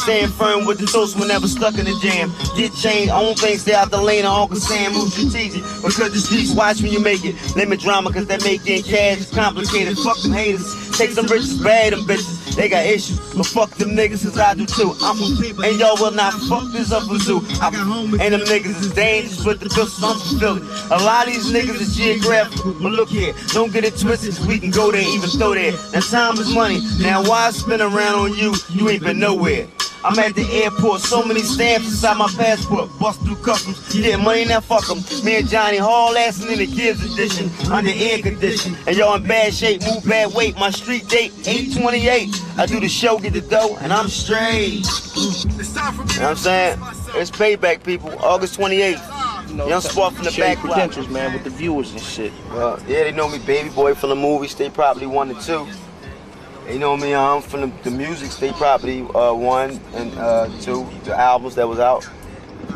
Stand firm with the toast whenever stuck in the jam. Get changed, own things, stay out the lane of Uncle Sam, move strategic. Because the streets watch when you make it. Limit drama, cause that making cash is complicated. Fuck them haters, take some riches, bad them bitches. They got issues, but fuck them niggas cause I do too. And y'all will not fuck this up with you. And them niggas is dangerous with the pistols, I'm fulfilling. A lot of these niggas is geographical, but look here, don't get it twisted, we can go there, even throw there. Now time is money, now why spin around on you? You ain't been nowhere. I'm at the airport, so many stamps inside my passport. Bust through customs, getting money now fuck them. Me and Johnny haul assing in the Gibbs edition, under air condition. And y'all in bad shape, move bad weight. My street date, 8/28. I do the show, get the dough, and I'm straight. You know what I'm saying? It's payback, people. August 28th. Young Spark from the back credentials, man, with the viewers and shit. Yeah, they know me, baby boy from the movie State Property 1 and 2. They know me from the music State Property 1 and 2, the albums that was out.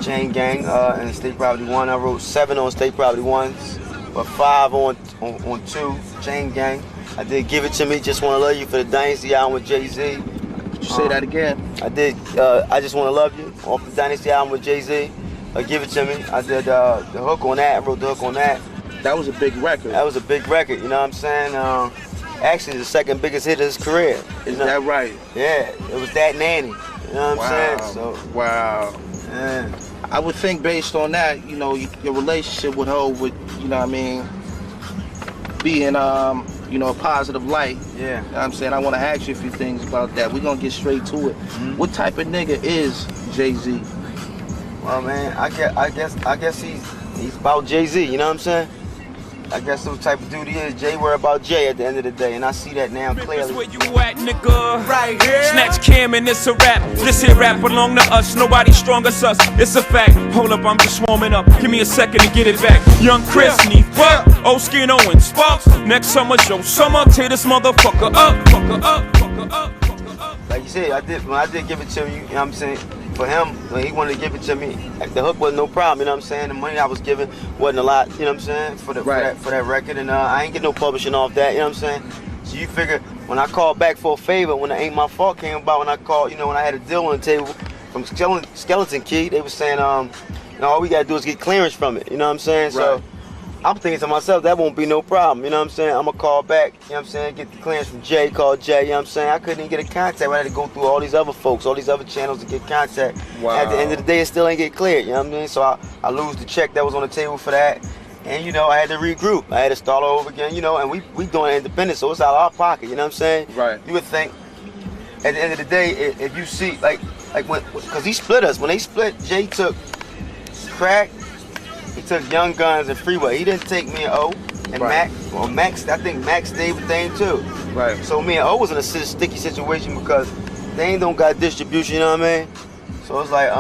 Chain Gang and State Property 1. I wrote 7 on State Property 1, but 5 on 2, Chain Gang. I did Give It To Me, Just Wanna Love You for the Dynasty album with Jay-Z. Could you say that again? I did I Just Wanna Love You off the Dynasty album with Jay-Z. Give It To Me. I did the hook on that, I wrote the hook on that. That was a big record. That was a big record, you know what I'm saying? Actually, the second biggest hit of his career. Is that right? Yeah, it was That Nanny. You know what I'm saying? So, wow. Yeah. I would think based on that, you know, your relationship with her would, you know what I mean, be in, you know, a positive light. Yeah. You know what I'm saying? I want to ask you a few things about that. We're going to get straight to it. Mm-hmm. What type of nigga is Jay-Z? Well, man, I guess he's about Jay-Z, you know what I'm saying? I guess the type of dude he is. Jay worry about Jay at the end of the day, and I see that now clearly. Where you at, nigga? Right here. Snatch Cam and it's a rap. This here rap belong to us. Nobody strong as us. It's a fact. Hold up, I'm just warming up. Give me a second to get it back. Young Chris, need fuck. Old Skin Owen, Sparks. Next summer, show summer. Tear this motherfucker up. Fucker up. Fucker up. Fucker up. Like you said, when I did Give It To You, you know what I'm saying? For him, when he wanted to give it to me, the hook wasn't no problem, you know what I'm saying? The money I was giving wasn't a lot, you know what I'm saying? For that record, and I ain't get no publishing off that, you know what I'm saying? So you figure, when I called back for a favor, when the Ain't My Fault came about, when I called, you know, when I had a deal on the table from Skeleton Key, they was saying, you know, all we gotta do is get clearance from it, you know what I'm saying? So I'm thinking to myself, that won't be no problem, you know what I'm saying? I'm gonna call back, you know what I'm saying? Get the clearance from Jay, call Jay, you know what I'm saying? I couldn't even get a contact. I had to go through all these other folks, all these other channels to get contact. Wow. At the end of the day, it still ain't get cleared, you know what I mean? So I lose the check that was on the table for that. And, you know, I had to regroup. I had to start all over again, you know, and we doing it independent, so it's out of our pocket, you know what I'm saying? Right. You would think, at the end of the day, if you see, like when, because he split us. When they split, Jay took Crack, he took Young Guns and Freeway. He didn't take me and O. And Mac, well, Max, I think Max stayed with Dame too. Right. So me and O was in a sticky situation because Dame don't got distribution, you know what I mean? So it's like,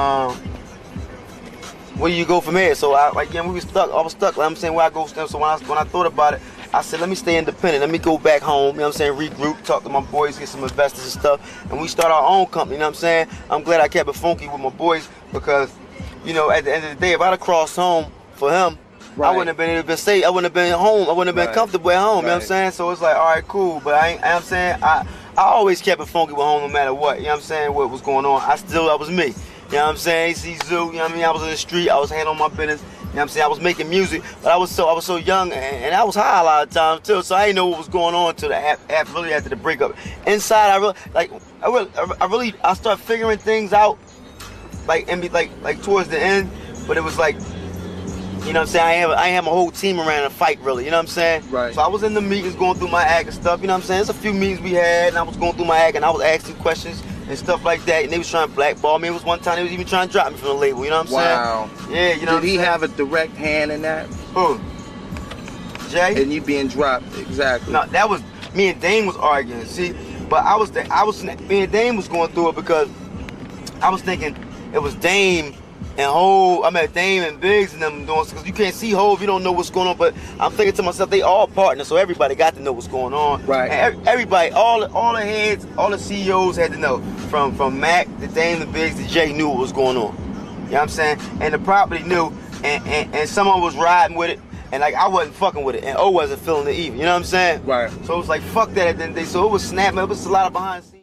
where do you go from here? So I was stuck. I was stuck. Like I'm saying, where I go. So when I thought about it, I said, let me stay independent. Let me go back home. You know what I'm saying? Regroup, talk to my boys, get some investors and stuff, and we start our own company. You know what I'm saying? I'm glad I kept it funky with my boys because, you know, at the end of the day, if I'd have crossed home for him, I wouldn't have been able to say, I wouldn't have been home. I wouldn't have been comfortable at home. You know what I'm saying? So it's like, all right, cool. But you know what I'm saying? I always kept it funky with home no matter what. You know what I'm saying? What was going on. I was me. You know what I'm saying? See Zoo, you know what I mean? I was in the street, I was handling my business, you know what I'm saying? I was making music, but I was so young and I was high a lot of times too, so I didn't know what was going on until really after the breakup. Inside, I started figuring things out, like towards the end, but it was like, you know what I'm saying? I ain't have my whole team around to fight really, you know what I'm saying? Right. So I was in the meetings going through my act and stuff, you know what I'm saying? There's a few meetings we had and I was going through my act and I was asking questions and stuff like that, and they was trying to blackball me. It was one time they was even trying to drop me from the label, you know what I'm saying? Wow. Yeah, you know. Did he have a direct hand in that? Who? Jay? And you being dropped, exactly. No, that was, me and Dame was arguing, see? But me and Dame was going through it because I was thinking it was Dame and Hov, Dame and Biggs and them doing, because you can't see Hov, you don't know what's going on, but I'm thinking to myself, they all partners, so everybody got to know what's going on. Right. And everybody, all the heads, all the CEOs had to know, from Mac to Dame to Biggs to Jay knew what was going on. You know what I'm saying? And the property knew, and someone was riding with it, and like I wasn't fucking with it, and O wasn't feeling it either, you know what I'm saying? Right. So it was like, fuck that at the end of the day, so it was snapping, it was a lot of behind the scenes.